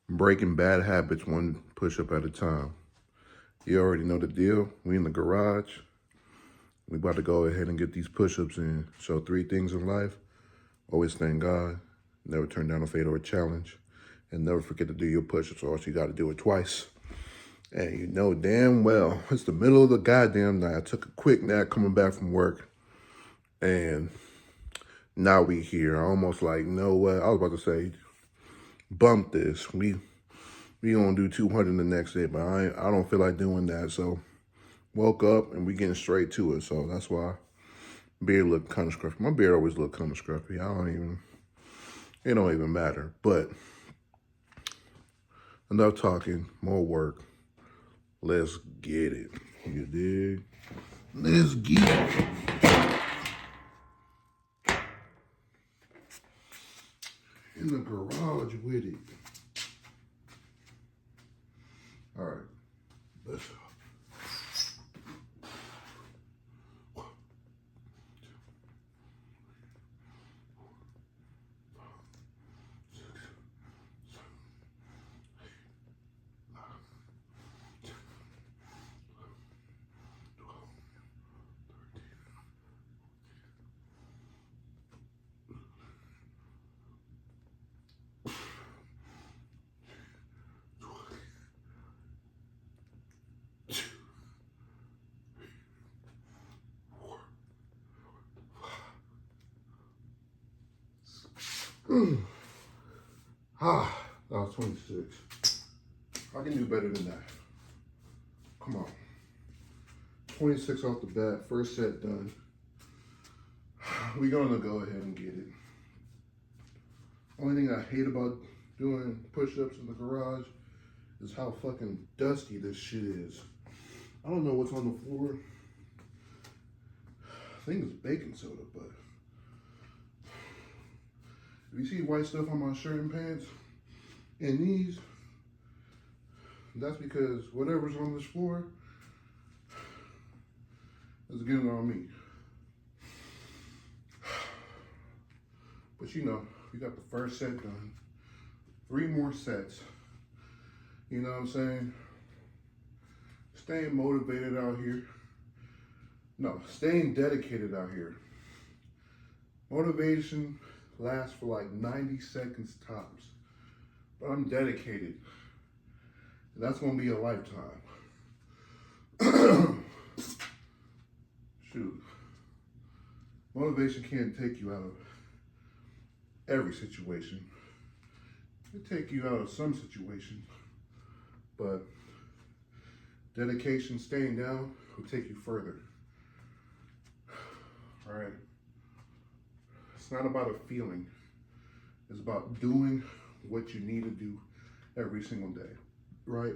Breaking bad habits one push-up at a time. You already know the deal. We in the garage. We about to go ahead and get these push-ups in. So 3 things in life. Always thank God. Never turn down a fate or a challenge. And never forget to do your push-ups or else you got to do it twice. And you know damn well, it's the middle of the goddamn night. I took a quick nap coming back from work. And now we here. I almost like, know what? I was about to say, bump this. We gonna do 200 the next day, but I don't feel like doing that. So woke up and we getting straight to it. So that's why beard look kind of scruffy. My beard always look kind of scruffy. It don't even matter. But enough talking, more work. Let's get it. You dig? Let's get it. In the garage with it. All right, let's go. That was 26. I can do better than that. Come on. 26 off the bat, first set done. We're gonna go ahead and get it. Only thing I hate about doing push-ups in the garage is how fucking dusty this shit is. I don't know what's on the floor. I think it's baking soda, but if you see white stuff on my shirt and pants and these, that's because whatever's on this floor is getting on me. But you know, we got the first set done. 3 more sets. You know what I'm saying? Staying motivated out here. No, staying dedicated out here. Motivation lasts for like 90 seconds tops. But I'm dedicated. And that's gonna be a lifetime. Shoot. Motivation can't take you out of every situation. It take you out of some situations. But dedication, staying down, will take you further. All right. It's not about a feeling. It's about doing what you need to do every single day, right?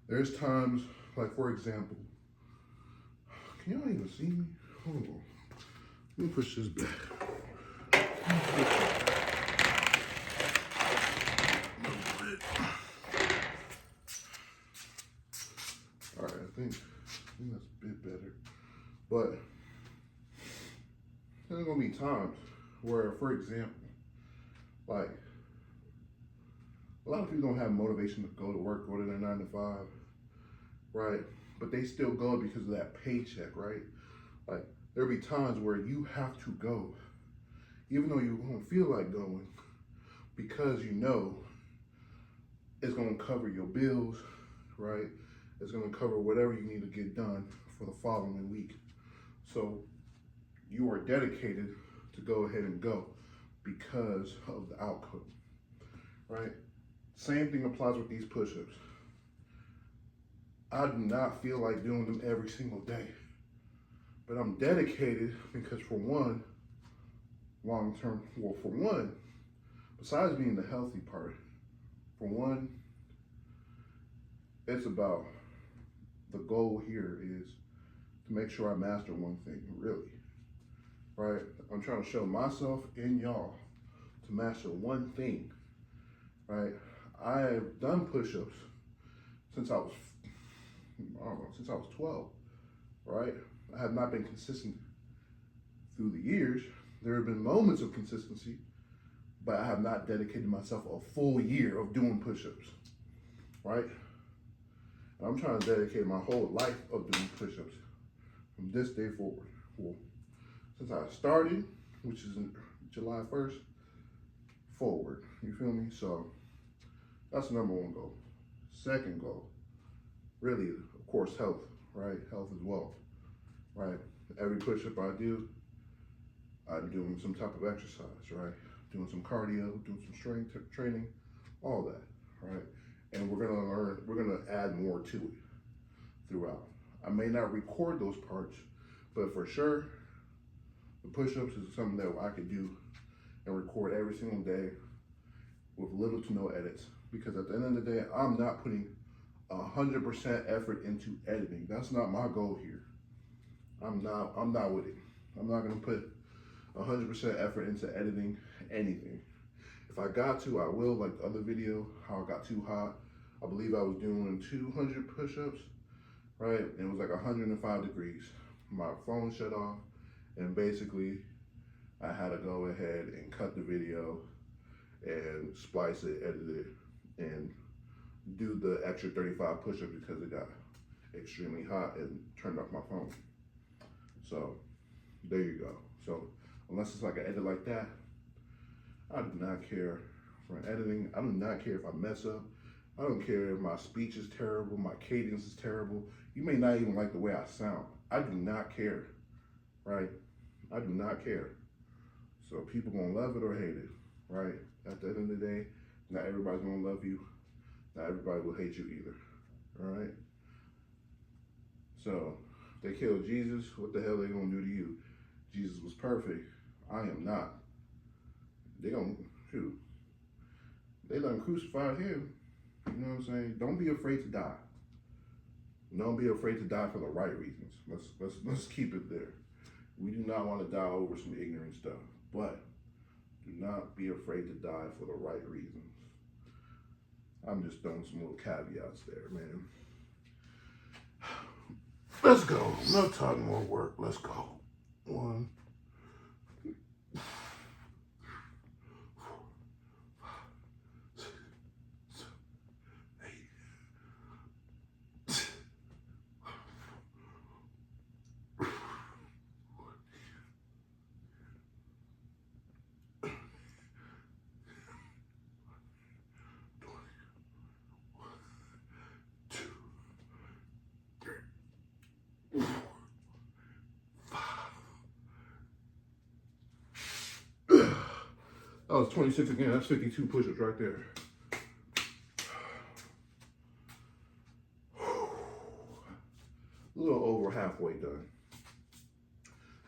There's times, like for example, can y'all even see me? Hold on. Let me push this back. All right, I think that's a bit better. But there's gonna be times where, for example, like a lot of people don't have motivation to go to work, go to their 9 to 5, right? But they still go because of that paycheck, right? Like there'll be times where you have to go, even though you don't feel like going, because you know it's gonna cover your bills, right? It's gonna cover whatever you need to get done for the following week. So you are dedicated to go ahead and go because of the outcome, right? Same thing applies with these push-ups. I do not feel like doing them every single day, but I'm dedicated because for one, besides being the healthy part, for one, it's about the goal here is to make sure I master one thing, really, right? I'm trying to show myself and y'all to master one thing, right? I have done push-ups since I was 12, right? I have not been consistent through the years. There have been moments of consistency, but I have not dedicated myself a full year of doing push-ups, right? And I'm trying to dedicate my whole life of doing push-ups from this day forward. Well, since I started, which is July 1st, forward, you feel me? So that's the number one goal. Second goal, really, of course, health, right? Health is wealth, right? Every push-up I do, I'm doing some type of exercise, right? Doing some cardio, doing some strength training, all that, right? And we're gonna add more to it throughout. I may not record those parts, but for sure, the push-ups is something that I could do and record every single day with little to no edits. Because at the end of the day, I'm not putting 100% effort into editing. That's not my goal here. I'm not with it. I'm not gonna put 100% effort into editing anything. If I got to, I will, like the other video, how I got too hot. I believe I was doing 200 push-ups, right? And it was like 105 degrees. My phone shut off, and basically I had to go ahead and cut the video and splice it, edit it, and do the extra 35 push-ups because it got extremely hot and turned off my phone. So there you go. So unless it's like an edit like that, I do not care for editing. I do not care if I mess up. I don't care if my speech is terrible, my cadence is terrible. You may not even like the way I sound. I do not care, right? I do not care. So people gonna love it or hate it, right? At the end of the day, not everybody's gonna love you. Not everybody will hate you either, all right? So if they killed Jesus, what the hell they gonna do to you? Jesus was perfect. I am not. They gonna, shoot. They done crucified him. You know what I'm saying? Don't be afraid to die. Don't be afraid to die for the right reasons. Let's keep it there. We do not want to die over some ignorant stuff, but do not be afraid to die for the right reasons. I'm just throwing some little caveats there, man. Let's go. No talking, more work. Let's go. 1, 2, 3, 4, 5, 6, 7, 8. That was 26 again. That's 52 push-ups right there. A little over halfway done.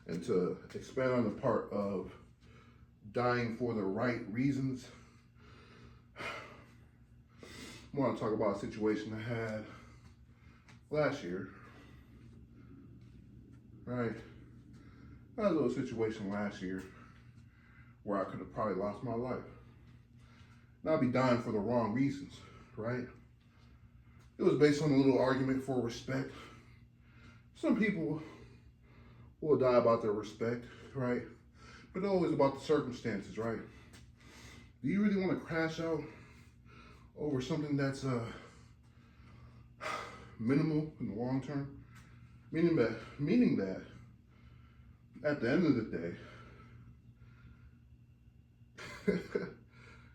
And to expand on the part of dying for the right reasons, I want to talk about a situation I had last year. Right? I had a little situation last year where I could have probably lost my life. And I'd be dying for the wrong reasons, right? It was based on a little argument for respect. Some people will die about their respect, right? But always about the circumstances, right? Do you really want to crash out over something that's minimal in the long term? Meaning that at the end of the day,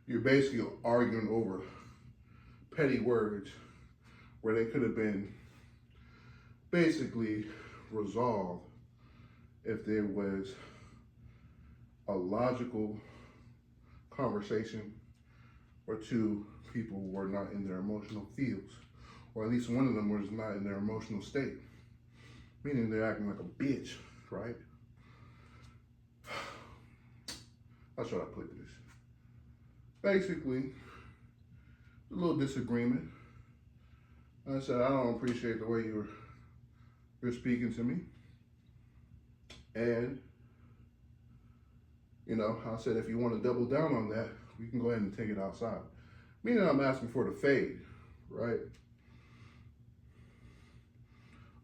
you're basically arguing over petty words where they could have been basically resolved if there was a logical conversation or two people were not in their emotional fields, or at least one of them was not in their emotional state, meaning they're acting like a bitch, right? How should I put this? Basically, a little disagreement. I said, I don't appreciate the way you're speaking to me. And, you know, I said, if you want to double down on that, we can go ahead and take it outside. Meaning I'm asking for the fade, right?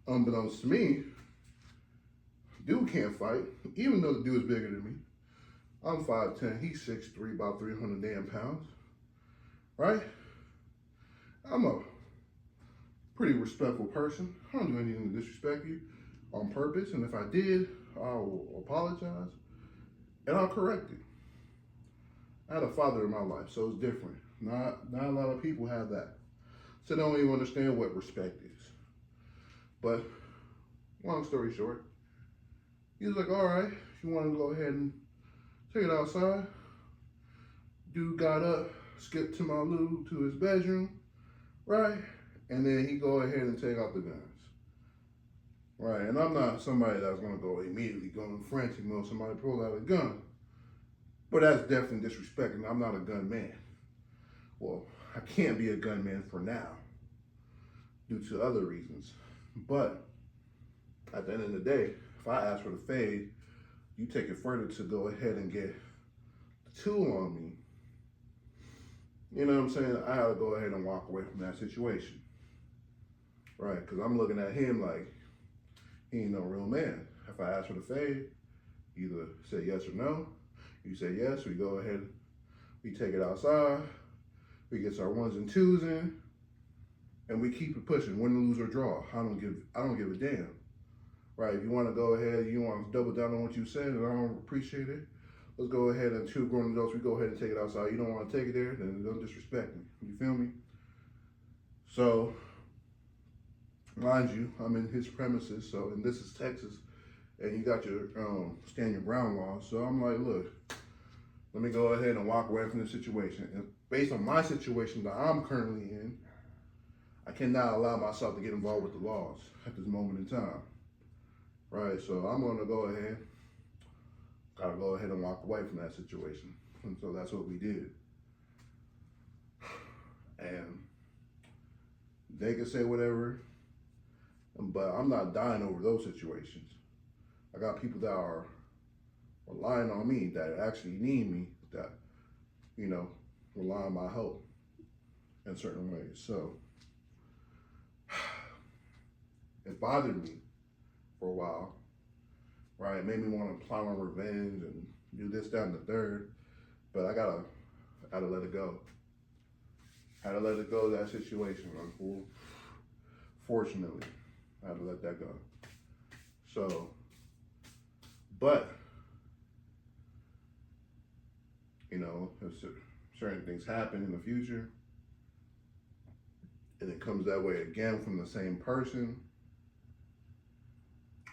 Unbeknownst to me, dude can't fight, even though the dude is bigger than me. I'm 5'10", he's 6'3", about 300 damn pounds, right? I'm a pretty respectful person. I don't do anything to disrespect you on purpose, and if I did, I'll apologize and I'll correct it. I had a father in my life, so it's different. Not a lot of people have that. So they don't even understand what respect is. But long story short, he was like, all right, if you want to go ahead and take it outside. Dude got up, skipped to my loo to his bedroom, right? And then he go ahead and take out the guns. Right, and I'm not somebody that's gonna go immediately going frantic mode, somebody pull out a gun. But that's definitely disrespecting. I'm not a gun man. Well, I can't be a gun man for now due to other reasons. But at the end of the day, if I ask for the fade, you take it further to go ahead and get the tool on me. You know what I'm saying? I gotta go ahead and walk away from that situation. Right, because I'm looking at him like he ain't no real man. If I ask for the fade, either say yes or no. You say yes, we go ahead, we take it outside, we get our ones and twos in, and we keep it pushing, win, lose, or draw. I don't give a damn. Right, if you want to go ahead, you want to double down on what you said, and I don't appreciate it, let's go ahead and two grown adults, we go ahead and take it outside. You don't want to take it there, then don't disrespect me. You feel me? So, mind you, I'm in his premises, so, and this is Texas, and you got your stand your ground laws. So I'm like, look, let me go ahead and walk away from the situation. And based on my situation that I'm currently in, I cannot allow myself to get involved with the laws at this moment in time. Right, so I'm gonna go ahead, gotta go ahead and walk away from that situation. And so that's what we did. And they can say whatever, but I'm not dying over those situations. I got people that are relying on me, that actually need me, that, you know, rely on my help in certain ways. So it bothered me for a while, right? It made me want to plot on revenge and do this, that, and the third. But I gotta let it go. I had to let it go, that situation. Fortunately, I had to let that go. So, but, you know, if certain things happen in the future, and it comes that way again from the same person,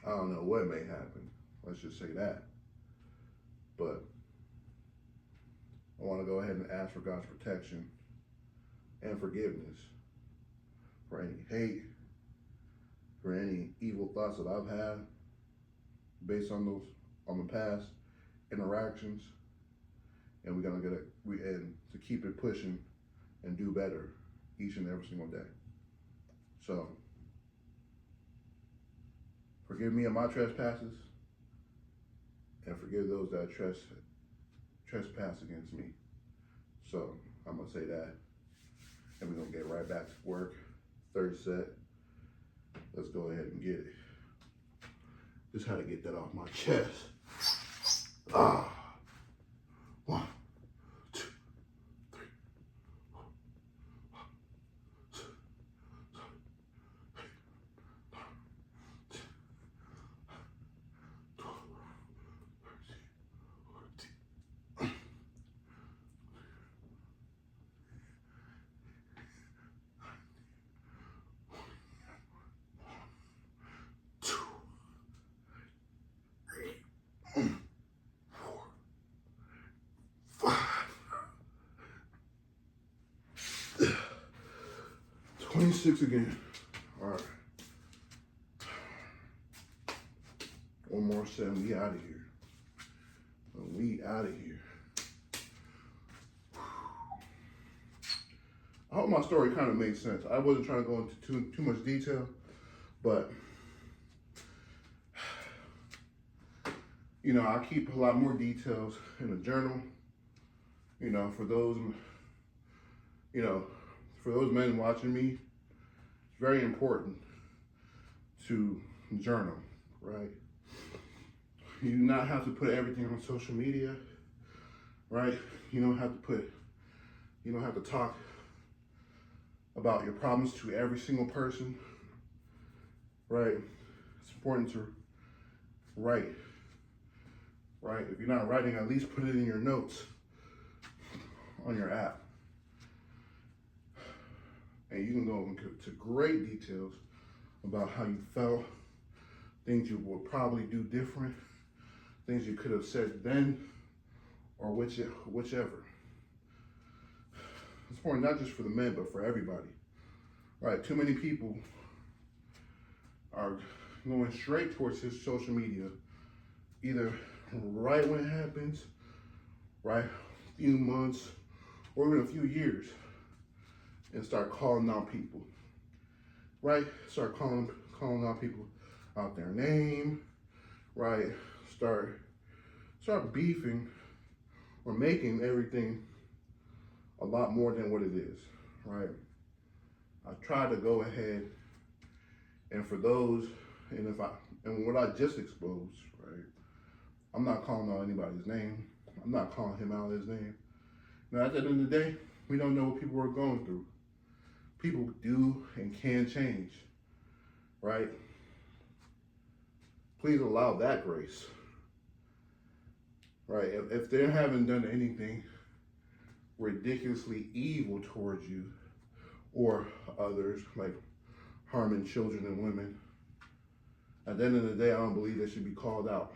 I don't know what may happen. Let's just say that. But I want to go ahead and ask for God's protection and forgiveness for any hate, for any evil thoughts that I've had based on the past interactions. And we're gonna and to keep it pushing and do better each and every single day. So forgive me of my trespasses, and forgive those that trespass against me. So I'm gonna say that, and we're gonna get right back to work. Third set. Let's go ahead and get it. Just had to get that off my chest. Ah. 1, 2, 3, 4, 5, 6, 7, 8, 9, 10, 12, 13, 14. 26 again. All right. One more set and we out of here. We out of here. I hope my story kind of made sense. I wasn't trying to go into too much detail, but you know, I keep a lot more details in a journal. You know, for those men watching me, it's very important to journal, right? You do not have to put everything on social media. right? You don't have to talk about your problems to every single person, right? It's important to write, right? If you're not writing, at least put it in your notes on your app. And you can go into great details about how you felt, things you would probably do different, things you could have said then, or whichever. It's important not just for the men, but for everybody. Right? Too many people are going straight towards his social media, either right when it happens, right, a few months, or even a few years, and start calling out people. Right? Start calling out people out their name, right? Start beefing or making everything a lot more than what it is, right? I try to go ahead and for those, and what I just exposed, right? I'm not calling out anybody's name. I'm not calling him out his name. Now at the end of the day, we don't know what people are going through. People do and can change, right? Please allow that grace, right? If they haven't done anything ridiculously evil towards you or others, like harming children and women, at the end of the day, I don't believe they should be called out.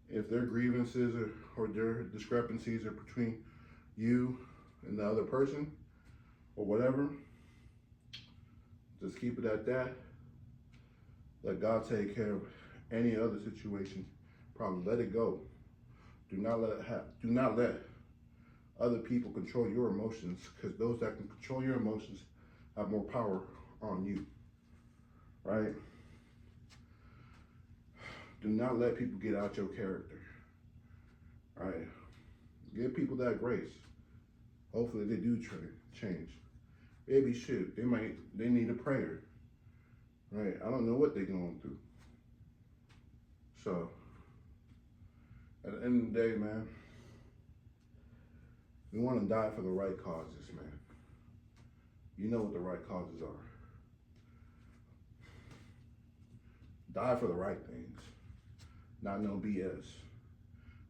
If their grievances or their discrepancies are between you and the other person or whatever, just keep it at that. Let God take care of any other situation. Probably let it go. Do not let other people control your emotions, because those that can control your emotions have more power on you, right? Do not let people get out your character, right? Give people that grace. Hopefully they do change. Maybe shit, they need a prayer, right? I don't know what they're going through. So, at the end of the day, man, we want to die for the right causes, man. You know what the right causes are. Die for the right things, not no BS.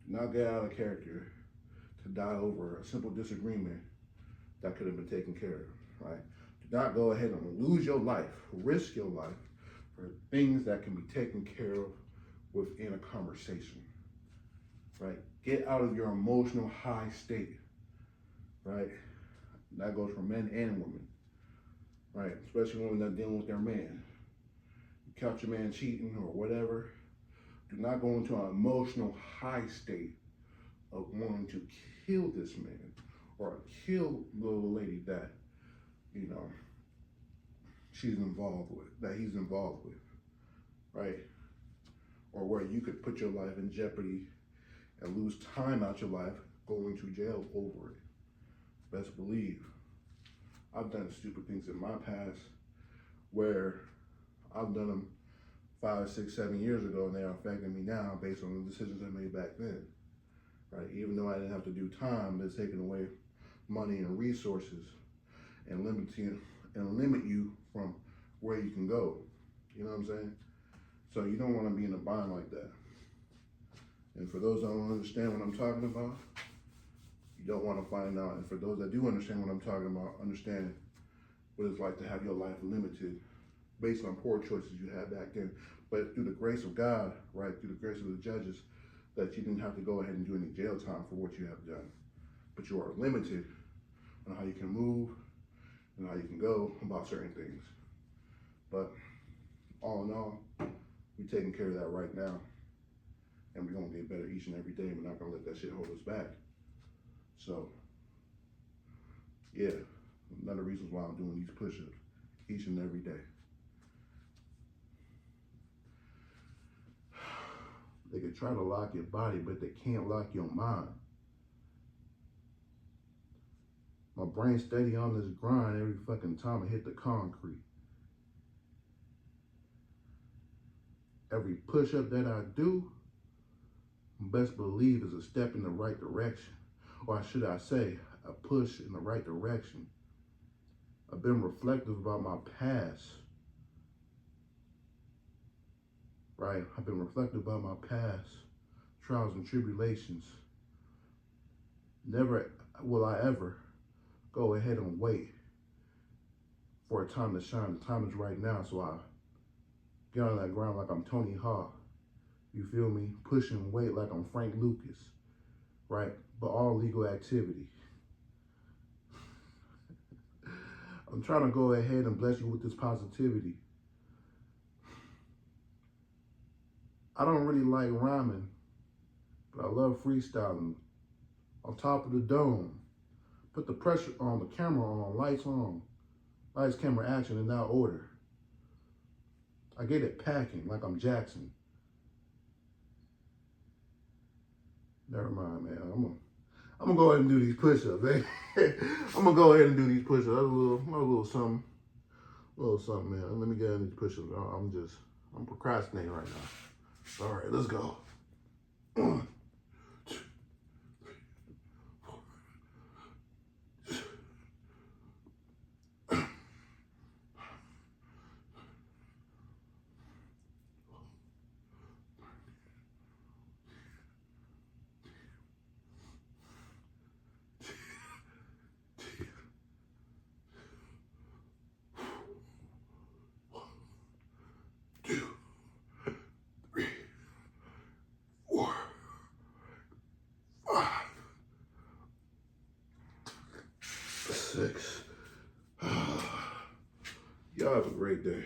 Do not get out of character to die over a simple disagreement that could have been taken care of, right? Do not go ahead and lose your life, risk your life for things that can be taken care of within a conversation, right? Get out of your emotional high state, right? That goes for men and women, right? Especially women that dealing with their man. You catch your man cheating or whatever, do not go into an emotional high state of wanting to kill this man or kill the little lady that, you know, she's involved with, that he's involved with, right? Or where you could put your life in jeopardy and lose time out your life going to jail over it. Best believe, I've done stupid things in my past where I've done them 5, 6, 7 years ago, and they're affecting me now based on the decisions I made back then, right? Even though I didn't have to do time, it's taking away money and resources and limit you from where you can go. You know what I'm saying? So you don't want to be in a bind like that. And for those that don't understand what I'm talking about, you don't want to find out. And for those that do understand what I'm talking about, understand what it's like to have your life limited based on poor choices you had back then. But through the grace of God, right, through the grace of the judges, that you didn't have to go ahead and do any jail time for what you have done. But you are limited on how you can move and how you can go about certain things. But all in all, we're taking care of that right now. And we're going to get better each and every day. We're not going to let that shit hold us back. So, yeah, another reason why I'm doing these push-ups each and every day. They can try to lock your body, but they can't lock your mind. My brain's steady on this grind every fucking time I hit the concrete. Every push-up that I do, best believe is a step in the right direction. Or should I say, a push in the right direction. I've been reflective about my past. Right? I've been reflective about my past trials and tribulations. Never will I ever go ahead and wait for a time to shine. The time is right now, so I get on that ground like I'm Tony Hawk. You feel me? Pushing weight like I'm Frank Lucas, right? But all legal activity. I'm trying to go ahead and bless you with this positivity. I don't really like rhyming, but I love freestyling. On top of the dome, put the pressure on, the camera on, lights, camera, action in that order. I get it packing like I'm Jackson. Never mind, man. I'm gonna go ahead and do these push-ups, man. I'm gonna go ahead and do these push-ups. That's a little something, man. Let me get into these push-ups. I'm procrastinating right now. All right, let's go. 1, 2, 3, 4. 2, 3, 4, 5, 6. Y'all have a great day.